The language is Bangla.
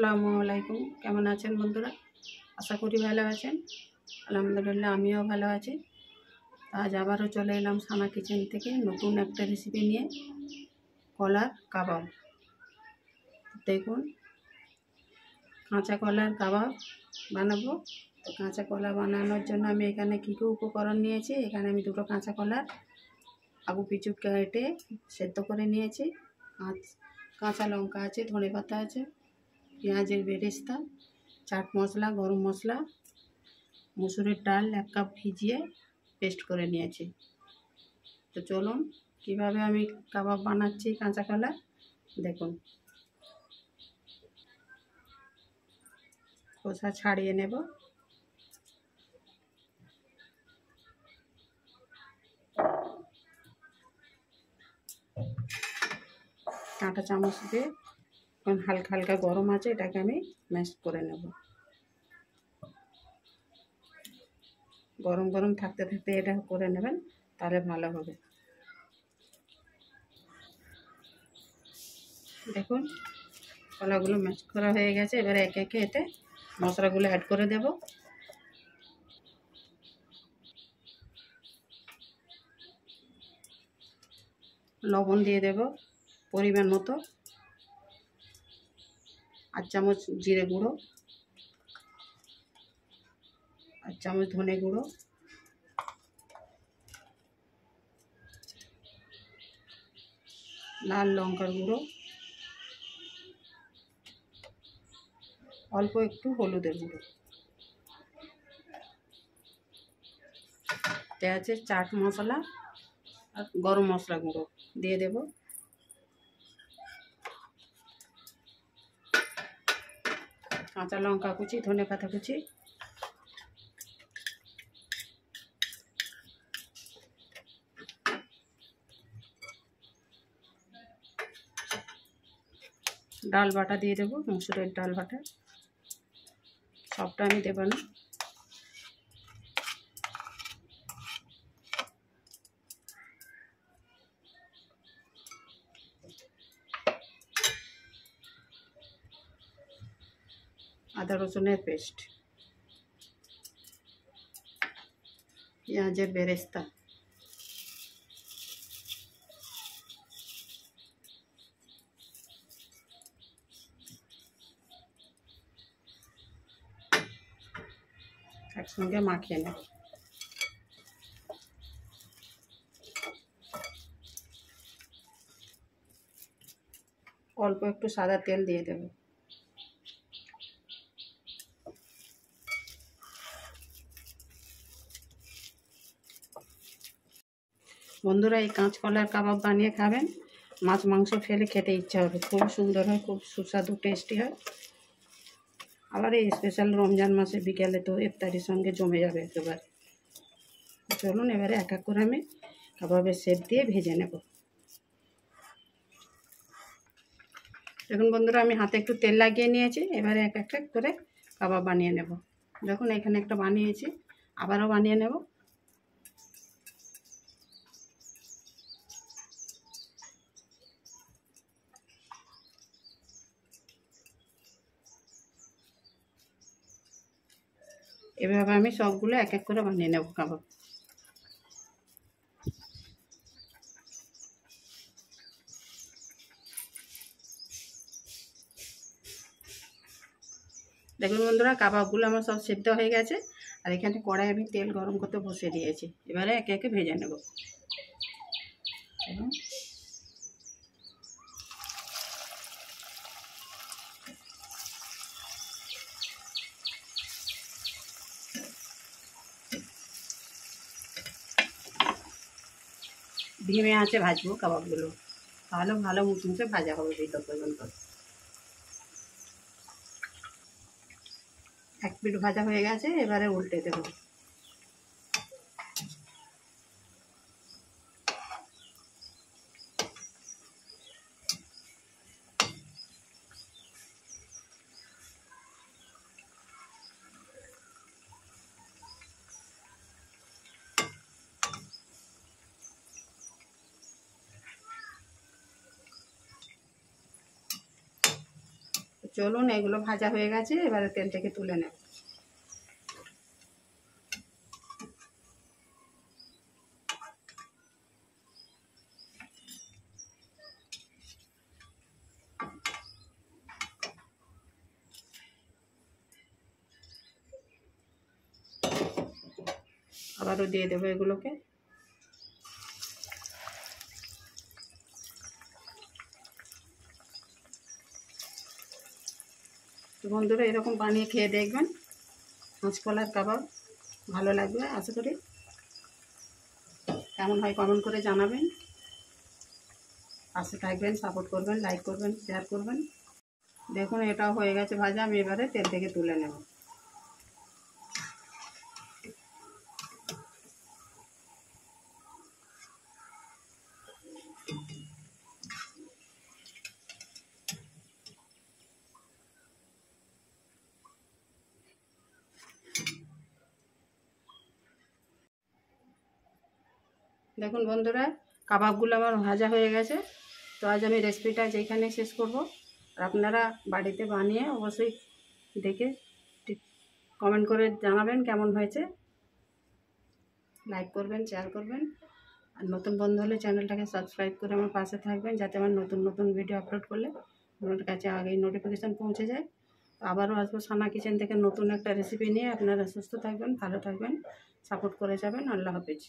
আসসালামু আলাইকুম। কেমন আছেন বন্ধুরা? আশা করি ভালো আছেন। আলহামদুলিল্লাহ আমিও ভালো আছি। আজ আবারও চলে এলাম সানা কিচেন থেকে নতুন একটা রেসিপি নিয়ে, কলার কাবাব। দেখুন, কাঁচা কলার কাবাব বানাবো। তো কাঁচা কলা বানানোর জন্য আমি এখানে কী কী উপকরণ নিয়েছি, এখানে আমি দুটো কাঁচা কলা আগু পিছু কেটে সেদ্ধ করে নিয়েছি। কাঁচা লঙ্কা আছে, ধনে পাতা আছে, পেঁয়াজের বেরেস্তা, চাট মশলা, গরম মশলা, মুসুরির ডাল 1 কাপ ভিজিয়ে পেস্ট করে নিয়েছি। তো চলুন কিভাবে আমি কাবাব বানাচ্ছি কাঁচা কলা দেখুন। খোসা ছাড়িয়ে নেব। কাঁটা চামচ দিয়ে এখন হালকা হালকা গরম আছে, এটাকে আমি ম্যাশ করে নেব। গরম গরম থাকতে থাকতে এটা করে নেবেন, তাহলে ভালো হবে। দেখুন কলাগুলো ম্যাশ করা হয়ে গেছে। এবারে একে একে এতে মশলাগুলো অ্যাড করে দেব। লবণ দিয়ে দেব পরিমাণ মতো, 8 চামচ জিরে গুঁড়ো, 8 চামচ ধনে গুঁড়ো, লাল লঙ্কার গুঁড়ো, অল্প একটু হলুদের গুঁড়ো, তে আছে চাট মশলা আর গরম মশলা গুঁড়ো দিয়ে দেব। কাঁচা লঙ্কা কুচি, ধনে পাতা কুচি, ডাল বাটা দিয়ে দেব, মসুরের ডাল বাটা। সবটা আমি দেব না। আদা রসুনের পেস্ট, পেঁয়াজের বেরেস্তা, একসঙ্গে মাখিয়ে নেব। অল্প একটু সাদা তেল দিয়ে দেব। বন্ধুরা, এই কাঁচকলার কাবাব বানিয়ে খাবেন, মাছ মাংস ফেলে খেতে ইচ্ছা হবে। খুব সুন্দর হয়, খুব সুস্বাদু টেস্টি হয়। আবার এই স্পেশাল রমজান মাসে বিকেলে তো ইফতারির সঙ্গে জমে যাবে একেবারে। চলুন এবারে এক এক করে আমি কাবাবের শেপ দিয়ে ভেজে নেব। দেখুন বন্ধুরা, আমি হাতে একটু তেল লাগিয়ে নিয়েছি। এবারে এক এক করে কাবাব বানিয়ে নেব। দেখুন এখানে একটা বানিয়েছি, আবারও বানিয়ে নেব। এভাবে আমি সবগুলো এক এক করে বানিয়ে নেব কাবাব। দেখুন বন্ধুরা, কাবাবগুলো আমার সব সেদ্ধ হয়ে গেছে। আর এখানে কড়াই আমি তেল গরম করতে বসিয়ে দিয়েছি। এবারে একে একে ভেজে নেব। ধিমে আঁচে ভাজবো কাবাবগুলো, তাহলে ভালো মুচমুচে ভাজা হবে ভিতর পর্যন্ত। 1 পিঠ ভাজা হয়ে গেছে, এবারে উল্টে দেবো। চলুন, এগুলো ভাজা হয়ে গেছে, এবারে তেল থেকে তুলে নেব। আবারও দিয়ে দেবো এগুলোকে। তো বন্ধুরা, এরকম বানিয়ে খেয়ে দেখবেন, কাঁচকলার কাবাব ভালো লাগবে আশা করি। কেমন হয় কমেন্ট করে জানাবেন। পাশে থাকবেন, সাপোর্ট করবেন, লাইক করবেন, শেয়ার করবেন। দেখুন, এটাও হয়ে গেছে ভাজা, আমি এবারে তেল থেকে তুলে নেব। দেখুন বন্ধুরা, কাবাবগুলো আমার ভাজা হয়ে গেছে। তো আজ আমি রেসিপিটা যেখানে শেষ করব। আর আপনারা বাড়িতে বানিয়ে অবশ্যই দেখে কমেন্ট করে জানাবেন কেমন হয়েছে। লাইক করবেন, শেয়ার করবেন। আর নতুন বন্ধু হলে চ্যানেলটাকে সাবস্ক্রাইব করে আমার পাশে থাকবেন, যাতে আমার নতুন নতুন ভিডিও আপলোড করলে আপনার কাছে আগেই নোটিফিকেশান পৌঁছে যায়। আবারও আসবো সানা কিচেন থেকে নতুন একটা রেসিপি নিয়ে। আপনারা সুস্থ থাকবেন, ভালো থাকবেন, সাপোর্ট করে যাবেন। আল্লাহ হাফেজ।